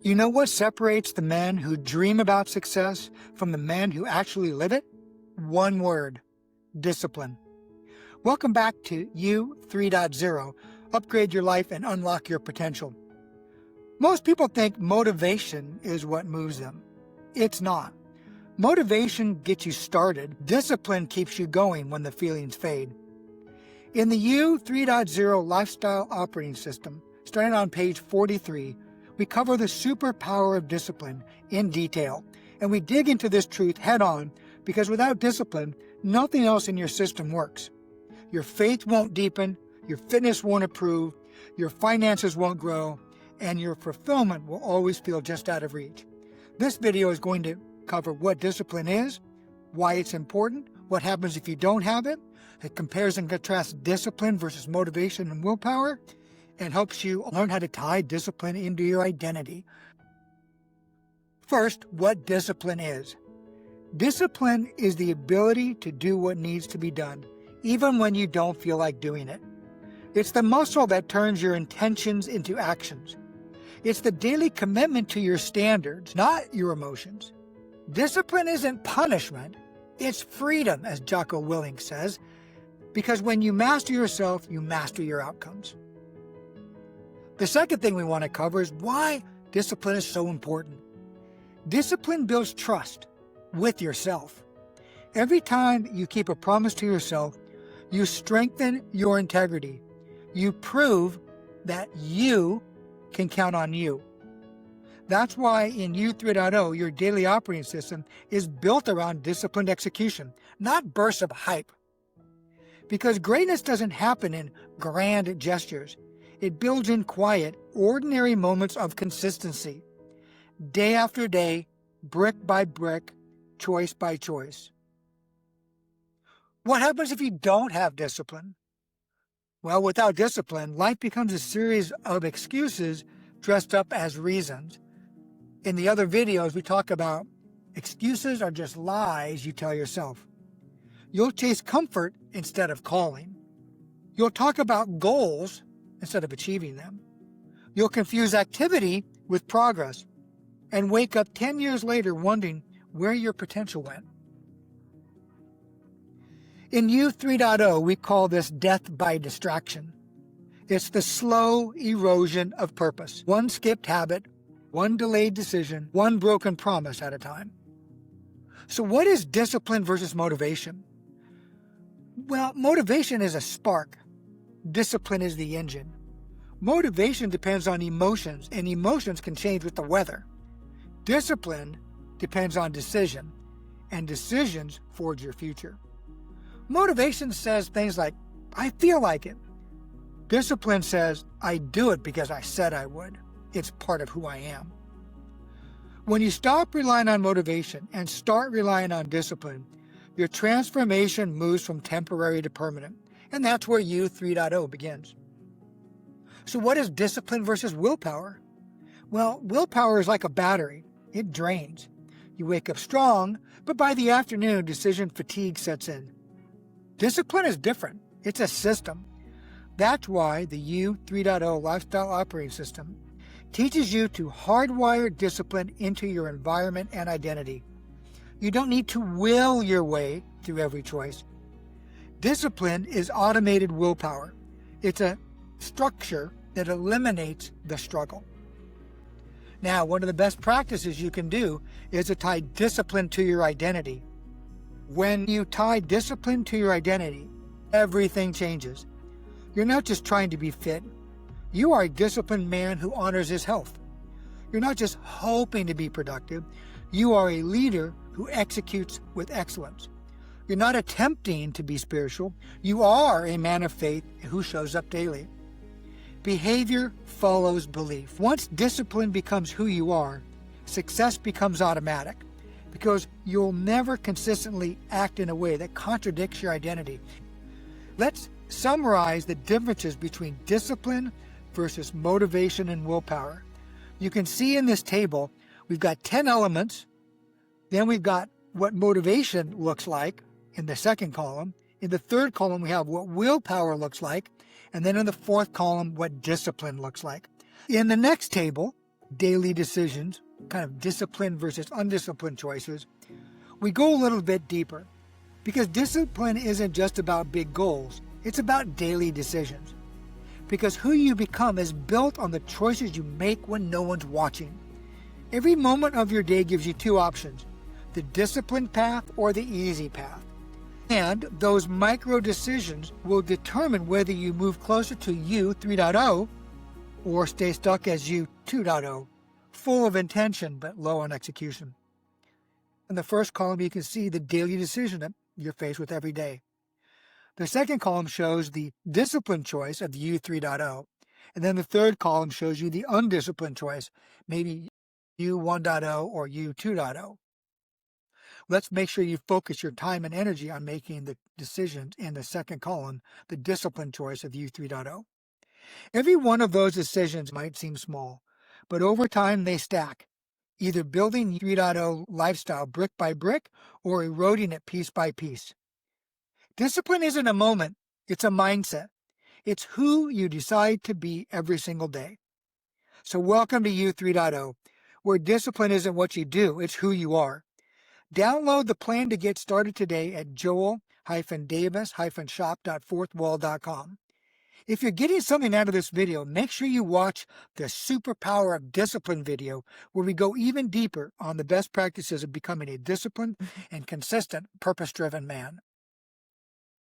You know what separates the men who dream about success from the men who actually live it? One word: discipline. Welcome back to You 3.0. Upgrade your life and unlock your potential. Most people think motivation is what moves them. It's not. Motivation gets you started. Discipline keeps you going when the feelings fade. In the You 3.0 Lifestyle Operating System, starting on page 43, we cover the superpower of discipline in detail, and we dig into this truth head-on because without discipline, nothing else in your system works. Your faith won't deepen, your fitness won't improve, your finances won't grow, and your fulfillment will always feel just out of reach. This video is going to cover what discipline is, why it's important, what happens if you don't have it. It compares and contrasts discipline versus motivation and willpower, and helps you learn how to tie discipline into your identity. First, what discipline is. Discipline is the ability to do what needs to be done, even when you don't feel like doing it. It's the muscle that turns your intentions into actions. It's the daily commitment to your standards, not your emotions. Discipline isn't punishment, it's freedom, as Jocko Willink says, because when you master yourself, you master your outcomes. The second thing we want to cover is why discipline is so important. Discipline builds trust with yourself. Every time you keep a promise to yourself, you strengthen your integrity. You prove that you can count on you. That's why in You 3.0, your daily operating system is built around disciplined execution, not bursts of hype. Because greatness doesn't happen in grand gestures. It builds in quiet, ordinary moments of consistency. Day after day, brick by brick, choice by choice. What happens if you don't have discipline? Well, without discipline, life becomes a series of excuses dressed up as reasons. In the other videos, we talk about excuses are just lies you tell yourself. You'll chase comfort instead of calling. You'll talk about goals instead of achieving them. You'll confuse activity with progress and wake up 10 years later wondering where your potential went. In You 3.0, we call this death by distraction. It's the slow erosion of purpose. One skipped habit, one delayed decision, one broken promise at a time. So what is discipline versus motivation? Well, motivation is a spark. Discipline is the engine. Motivation depends on emotions, and emotions can change with the weather. Discipline depends on decision, and decisions forge your future. Motivation says things like, I feel like it. Discipline says, I do it because I said I would. It's part of who I am. When you stop relying on motivation and start relying on discipline, your transformation moves from temporary to permanent. And that's where You 3.0 begins. So what is discipline versus willpower? Well, willpower is like a battery. It drains. You wake up strong, but by the afternoon, decision fatigue sets in. Discipline is different. It's a system. That's why the You 3.0 Lifestyle Operating System teaches you to hardwire discipline into your environment and identity. You don't need to will your way through every choice. Discipline is automated willpower. It's a structure that eliminates the struggle. Now, one of the best practices you can do is to tie discipline to your identity. When you tie discipline to your identity, everything changes. You're not just trying to be fit. You are a disciplined man who honors his health. You're not just hoping to be productive. You are a leader who executes with excellence. You're not attempting to be spiritual. You are a man of faith who shows up daily. Behavior follows belief. Once discipline becomes who you are, success becomes automatic because you'll never consistently act in a way that contradicts your identity. Let's summarize the differences between discipline versus motivation and willpower. You can see in this table, we've got 10 elements. Then we've got what motivation looks like in the second column. In the third column, we have what willpower looks like. And then in the fourth column, what discipline looks like. In the next table, daily decisions, kind of disciplined versus undisciplined choices, we go a little bit deeper. Because discipline isn't just about big goals, it's about daily decisions. Because who you become is built on the choices you make when no one's watching. Every moment of your day gives you two options, the disciplined path or the easy path. And those micro decisions will determine whether you move closer to you 3.0 or stay stuck as you 2.0, full of intention but low on execution. In the first column, you can see the daily decision that you're faced with every day. The second column shows the disciplined choice of you 3.0. And then the third column shows you the undisciplined choice, maybe you 1.0 or you 2.0. Let's make sure you focus your time and energy on making the decisions in the second column, the disciplined choice of you 3.0. Every one of those decisions might seem small, but over time they stack, either building 3.0 lifestyle brick by brick or eroding it piece by piece. Discipline isn't a moment, it's a mindset. It's who you decide to be every single day. So welcome to you 3.0, where discipline isn't what you do, it's who you are. Download the plan to get started today at joel-davis-shop.fourthwall.com. If you're getting something out of this video, make sure you watch the Superpower of Discipline video, where we go even deeper on the best practices of becoming a disciplined and consistent, purpose-driven man.